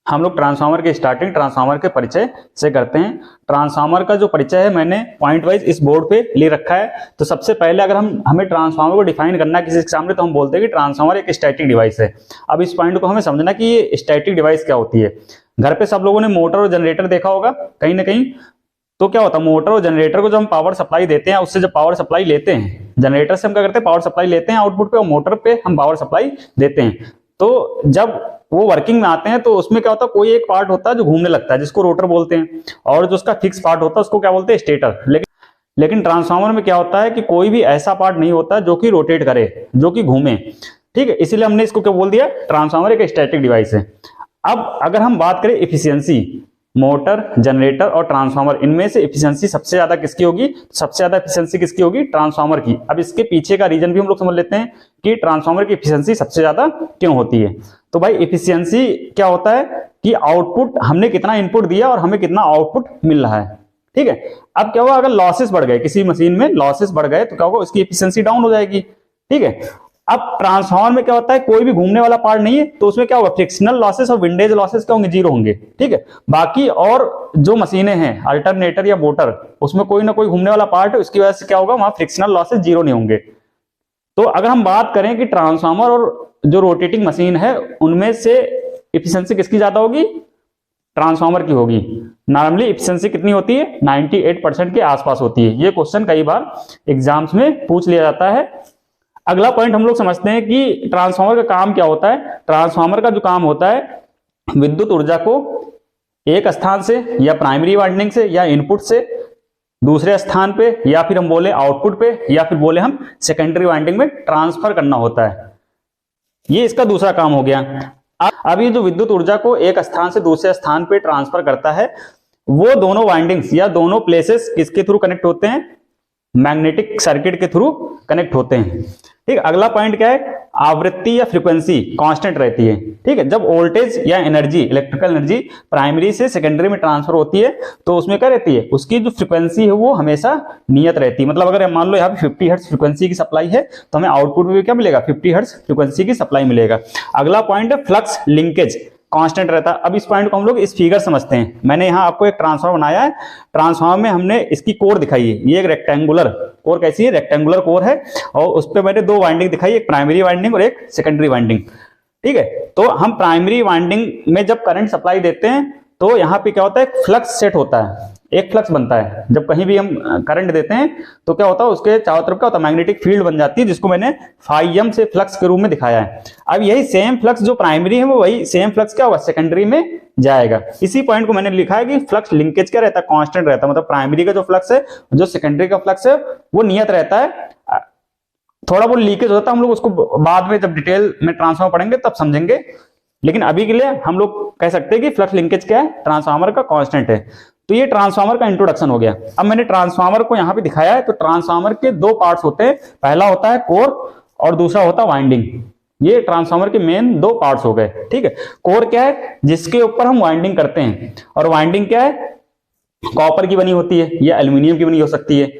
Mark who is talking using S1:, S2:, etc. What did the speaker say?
S1: हम लोग ट्रांसफार्मर के स्टार्टिंग ट्रांसफार्मर के परिचय से करते हैं। ट्रांसफार्मर का जो परिचय है मैंने पॉइंट वाइज इस बोर्ड पे ले रखा है। तो सबसे पहले अगर हमें ट्रांसफार्मर को डिफाइन करना है किसी के सामने, तो हम बोलते हैं कि ट्रांसफार्मर एक स्टैटिक डिवाइस है। अब इस पॉइंट को हमें समझना कि ये स्टैटिक डिवाइस क्या होती है। घर पे सब लोगों ने मोटर और जनरेटर देखा होगा कहीं ना कहीं। तो क्या होता है, मोटर और जनरेटर को जब हम पावर सप्लाई देते हैं, उससे जब पावर सप्लाई लेते हैं, जनरेटर से हम क्या करते हैं, पावर सप्लाई लेते हैं आउटपुट पे, और मोटर पे हम पावर सप्लाई देते हैं। तो जब वो वर्किंग में आते हैं तो उसमें क्या होता है, कोई एक पार्ट होता है जो घूमने लगता है जिसको रोटर बोलते हैं, और जो उसका फिक्स पार्ट होता है उसको क्या बोलते हैं, स्टेटर। लेकिन ट्रांसफार्मर में क्या होता है कि कोई भी ऐसा पार्ट नहीं होता जो कि रोटेट करे, जो कि घूमे। ठीक है, इसीलिए हमने इसको क्या बोल दिया, ट्रांसफार्मर एक स्टैटिक डिवाइस है। अब अगर हम बात करें इफिशियंसी, मोटर, जनरेटर और ट्रांसफार्मर, इनमें से इफिशियंसी सबसे ज्यादा किसकी होगी, सबसे ज्यादा इफिशियंसी किसकी होगी, ट्रांसफार्मर की। अब इसके पीछे का रीजन भी हम लोग समझ लेते हैं कि ट्रांसफार्मर की इफिशियंसी सबसे ज्यादा क्यों होती है। तो भाई इफिशियंसी क्या होता है कि आउटपुट, हमने कितना इनपुट दिया और हमें कितना आउटपुट मिल रहा है। ठीक है, अब क्या हुआ, अगर लॉसेस बढ़ गए, किसी मशीन में लॉसेस बढ़ गए तो क्या होगा, उसकी इफिशियंसी डाउन हो जाएगी। ठीक है, अब ट्रांसफार्मर में क्या होता है, कोई भी घूमने वाला पार्ट नहीं है, तो उसमें क्या होगा, फ्रिक्शनल लॉसेस और विंडेज लॉसेस क्या होंगे, जीरो होंगे। ठीक है, बाकी और जो मशीनें हैं अल्टरनेटर या मोटर, उसमें कोई ना कोई घूमने वाला पार्ट है, उसकी वजह से क्या होगा, वहां फ्रिक्शनल लॉसेस जीरो नहीं होंगे। तो अगर हम बात करें कि ट्रांसफार्मर और जो रोटेटिंग मशीन है, उनमें से इफिशियंसी किसकी ज्यादा होगी, ट्रांसफार्मर की होगी। नॉर्मली इफिशियंसी कितनी होती है, 98% के आसपास होती है। ये क्वेश्चन कई बार एग्जाम्स में पूछ लिया जाता है। अगला पॉइंट हम लोग समझते हैं कि ट्रांसफार्मर का काम क्या होता है। ट्रांसफार्मर का जो काम होता है, विद्युत ऊर्जा को एक स्थान से या प्राइमरी वाइंडिंग से या इनपुट से दूसरे स्थान पे, या फिर हम बोले आउटपुट पे, या फिर बोले हम सेकेंडरी वाइंडिंग में ट्रांसफर करना होता है। ये इसका दूसरा काम हो गया। अब ये जो विद्युत ऊर्जा को एक स्थान से दूसरे स्थान पे ट्रांसफर करता है, वो दोनों वाइंडिंग्स या दोनों प्लेसेस किसके थ्रू कनेक्ट होते हैं, मैग्नेटिक सर्किट के थ्रू कनेक्ट होते हैं। ठीक, अगला पॉइंट क्या है, आवृत्ति या फ्रीक्वेंसी कांस्टेंट रहती है। ठीक है, जब वोल्टेज या एनर्जी, इलेक्ट्रिकल एनर्जी प्राइमरी से सेकेंडरी में ट्रांसफर होती है, तो उसमें क्या रहती है, उसकी जो फ्रीक्वेंसी है वो हमेशा नियत रहती है। मतलब अगर मान लो यहाँ पे 50 हर्ट्ज फ्रीक्वेंसी की सप्लाई है, तो हमें आउटपुट में भी क्या मिलेगा, 50 हर्ट्ज फ्रीक्वेंसी की सप्लाई मिलेगा। अगला पॉइंट है फ्लक्स लिंकेज, कांस्टेंट रहता है। अब इस पॉइंट को हम लोग इस फिगर समझते हैं। मैंने यहाँ आपको एक ट्रांसफार्मर बनाया है, ट्रांसफार्मर में हमने इसकी कोर दिखाई है, ये एक रेक्टेंगुलर कोर, कैसी है, रेक्टेंगुलर कोर है, और उस पर मैंने दो वाइंडिंग दिखाई, एक प्राइमरी वाइंडिंग और एक सेकेंडरी वाइंडिंग। ठीक है, तो हम प्राइमरी वाइंडिंग में जब करंट सप्लाई देते हैं, तो यहाँ पे क्या होता है, फ्लक्स सेट होता है, एक फ्लक्स बनता है। जब कहीं भी हम करंट देते हैं तो क्या होता है, उसके चारों तरफ क्या होता है, मैग्नेटिक फील्ड बन जाती है, जिसको मैंने φm से फ्लक्स के रूप में दिखाया है। अब यही सेम फ्लक्स जो प्राइमरी है, वो वही सेम फ्लक्स क्या होगा, सेकेंडरी में जाएगा। इसी पॉइंट को मैंने लिखा है कि फ्लक्स लिंकेज क्या रहता है, कांस्टेंट रहता है। मतलब प्राइमरी का जो फ्लक्स है, जो सेकेंडरी का फ्लक्स है, वो नियत रहता है। थोड़ा बहुत लीकेज होता है, हम लोग उसको बाद में जब डिटेल में ट्रांसफार्मर पढ़ेंगे तब समझेंगे, लेकिन अभी के लिए हम लोग कह सकते हैं कि फ्लक्स लिंकेज क्या है, ट्रांसफार्मर का कांस्टेंट है। तो ये ट्रांसफार्मर का इंट्रोडक्शन हो गया। अब मैंने ट्रांसफार्मर को यहाँ पे दिखाया है। तो ट्रांसफार्मर के दो पार्ट्स होते हैं, पहला होता है कोर और दूसरा होता है वाइंडिंग। ये ट्रांसफार्मर के मेन दो पार्ट्स हो गए। ठीक है, कोर क्या है, जिसके ऊपर हम वाइंडिंग करते हैं, और वाइंडिंग क्या है, कॉपर की बनी होती है या एल्यूमिनियम की बनी हो सकती है।